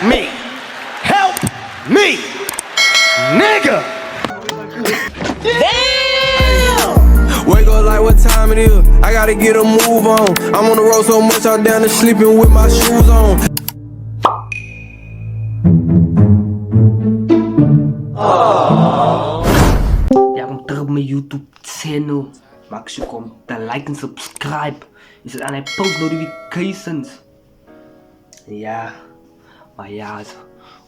me. Help me, nigga. Wake up like what time it is. I gotta get a move on. I'm on the road so much I'm down to sleeping with my shoes on. Welkom terug op mijn YouTube channel. Maak sure om te like en subscribe. Je zet aan mijn post notifications. Ja, maar ja,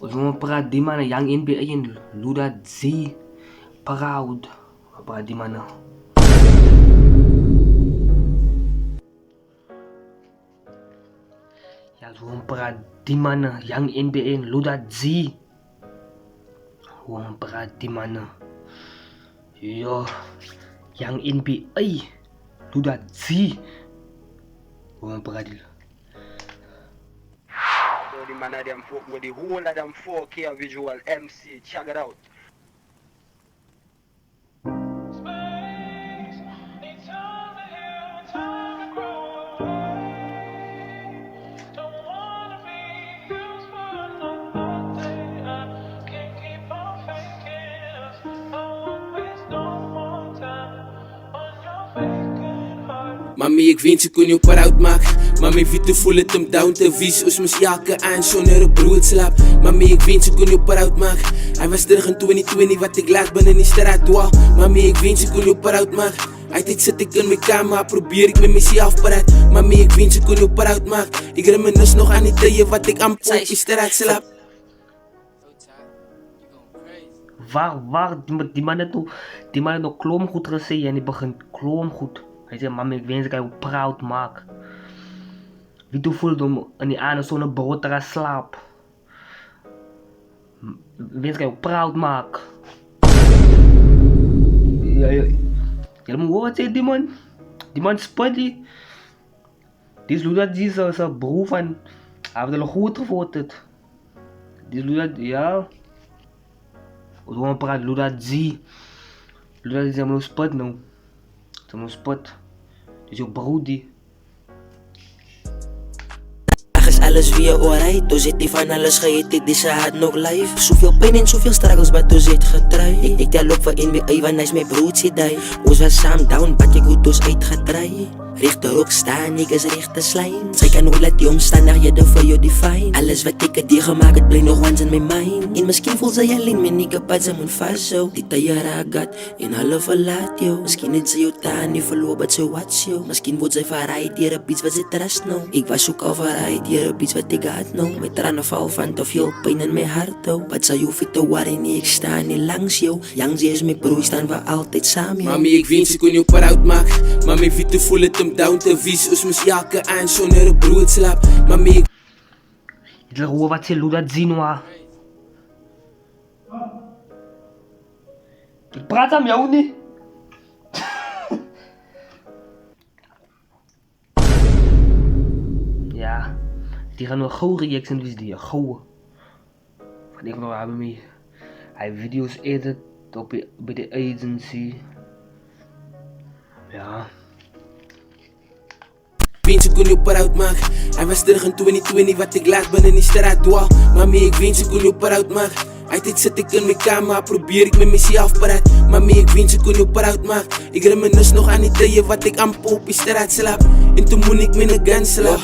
als we praten die mannen, Young NBA en Luda Z. Proud. We praten die mannen. Ja, als we praten die mannen, Young NBA en Luda Z. We praten die mannen. Yo, Young NBA, Luda Z. We praten. The man of them folk with the whole of them 4K visual MC, check it out. Mami, ik wens ik kon jou proud maken. Mami, wie te voel het om down te wies. Ons moest jaken aan zonder een broodslap. Mami, ik wens ik kon jou proud maken. Hij was terug in 2020 wat ik laat ben in die straat dwaal. Mami, ik wens ik kon jou proud maken. Altijd zit ik in mijn kamer, probeer ik met mezelf praat. Mami, ik wens ik kon jou proud maken. Ik reminisce nog aan die tijden wat ik aan op die straat slaap. Waar die man nog kloomgoed gezegd en die begint kloomgoed. Hij zegt, mami, ik wens dat ik jou proud maak. Wie toe voelt om in die ane zo'n brood te gaan slapen. Ik wens dat ik jou proud maak. Ja, maar wat zei die man? Die man Spuddy. Die is Luda Z, zijn broer van. Hij heeft al goed gevoerd. Die is Luda, ja. We gaan praten, Luda Z. Luda Z is een spot nou. Het is een spot. Dus jouw broer die. Is alles weer alright, toen zit die van alles geheten, die ze had nog life. Zoveel pijn en zoveel struggles, maar toen zit getry. Ik tel op voor NBA, want hij is mijn brood zit die. Ons was samen down, wat je goed dus uitgetry. Rechte rok staan, ik is rechte slijn. Zij kan nooit laat die omstandigheden voor jou define. Alles wat ik het gemaakt, het blijft nog once in mijn mind. En misschien voelt zij alleen, maar niet kapot, ze moet vast zo. Die tijjera gat, en half verlaat jou. Misschien het ze jou taan, niet verloor, but ze watch jou. Misschien wordt zij verrijd, hier een iets wat ze trust nou. Ik was ook al verrijd, hier een iets wat ik had nou. Met tranen val van te veel pijn in mijn hart oh. Wat zou je hoeven te worry, nee, ik sta niet langs jou. Young Z is mijn broer, staan we altijd samen. Mami, ik wens ik kon jou proud maken. Mami, wie te voel het om down te wies. Ons moest jaken aan zonder een broodslap. Mami, ik... Je hoort wat ze Luda Z nou. Ik praat aan jou niet. Ja, die gaan nog gauw reactions dus die gauw. Van ik nog hebben mee. Hij video's edit op bij de agency. Ja. wens ik kon jou proud maken. Hij was terug in 2020 wat ik laat ben in die straat dwaal. Mami, ik wens ik kon jou proud maken. Altijd zit ik in mijn kamer, probeer ik met mezelf praat. Mami, ik wens ik kon jou proud maken. Ik reminisce nog aan die tijden wat ik amper op die straat slaap. En toen moet ik met een gun slaap.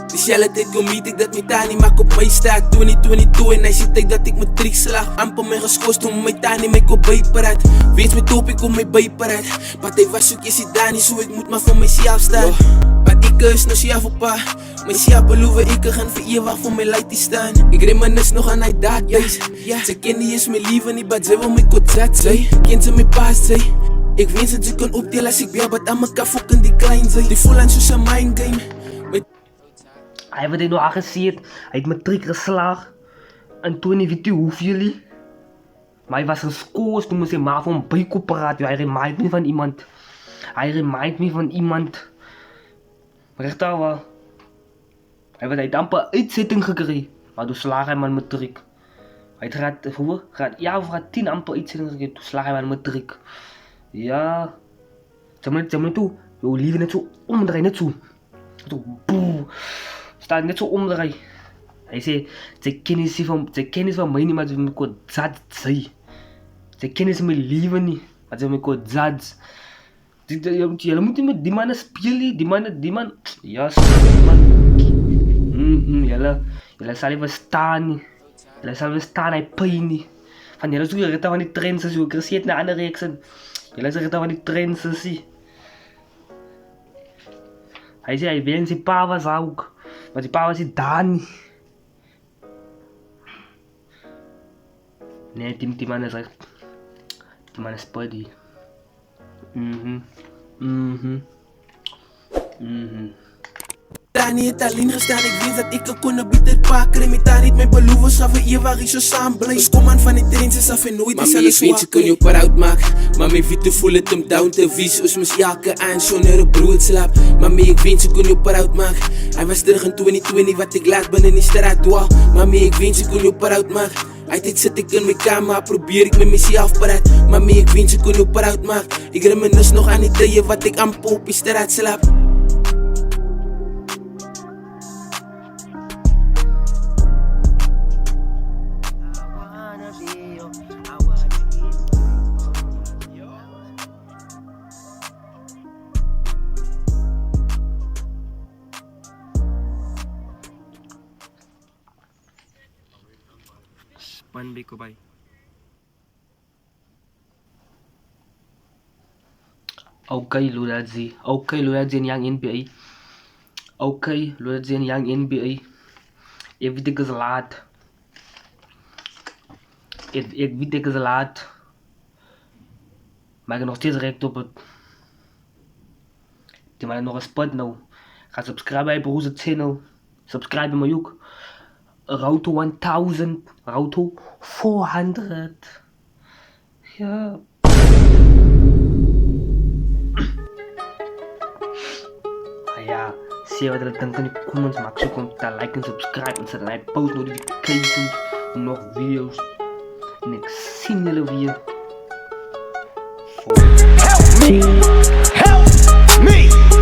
Dezelfde tijd kom ik dat mijn tani maak op mij staat 2022 en hij ziet ik dat ik mijn trick slag. Amper mijn geschost toen mijn tani mij kon bijpraat. Wees met top ik kom mij bijpraat. Maar hij was zoek is daar niet zo, ik moet maar voor mezelf staan. Maar ik is nog zelf op haar. Mijn zelf beloven ik gaan voor eeuwig voor mijn light te staan. Ik reminisce nog aan hij daad ja. Ze ken die is mijn lieve niet, maar ze wil mij kort zat zij. Kent ze mijn paas zij. Ik wens dat ze kan opdelen als ik bel, maar aan mekaar fokken die klein zij. Die voel aan zo'n mind game. Hij heeft het nog aangezien. Hij heeft mijn trick geslagen. En toen weet u hoeveel jullie. Maar hij was gescoord toen moest hij maar van een bijcoöperatie. Hij remind me van iemand. Hij remind me van iemand. Recht daar. Hij heeft amper uitzetting gekregen. Maar toen slaag hij man met trick. Hij gaat 10 amper uitzetting gekregen. Toen slaag hij man met trick. Ja. Zeg maar toe. Yo, liever net zo omdraaien, net zo. Zo boe. Staat net zo omdraaien. Hy sê sy ken nie van my nie, maar sy wil my kon judge sy. Sy ken nie my liewe nie, maar sy wil my kon judge. Julle moet nie met die manne speel nie, die man, yes, die man. Julle sal nie verstaan nie. Julle sal verstaan hy pyn nie. Van julle is ook gerita van die trends as jy ook reseet na ander reeks en julle is gerita van die trends as jy. Hy sê hy weet sy pa was ook, maar die pa was nie daar nie. Nee, die man is echt, die man is buddy. Daar niet alleen gestaan, ik weet dat ik kon een bitter pakken. En met daar niet mijn beloven, zou we eeuwig iets zo samen blijven. Kom aan van die trains, is af en nooit is alles zo. Mami, ik weet je kon je op eruit maken. Mami, weet te voelen het om down te wies. Ons moest elke aan zonder een brood slaap. Mami, ik weet je kon je op eruit maken. Hij was terug in 2020, wat ik laat ben in die straat dwaal. Mami, ik weet je kon je op eruit maken. Altijd zit ik in mijn kamer, probeer ik met mezelf praat. Mami, ik weet je kon je op eruit maken. Ik reminis nog aan die tijden, wat ik amper op die straat slaap. One big goodbye. Okay, Luradzi. Okay, Luradzi en Young NBA. Okay, Luradzi en Young NBA. Everything is laat. Ik weet ik is laat. Maar ik heb nog steeds recht op het. Die man nog een spot nou. Ga subscribe bij Broer's channel. Subscribe bij mij ook. Route 1000, Route 400. Ja. Ja, zie wat er dan in de comments. Maak zo om te like en subscribe en zet like post notifications. Nog video's. En ik zie jullie weer. Help me!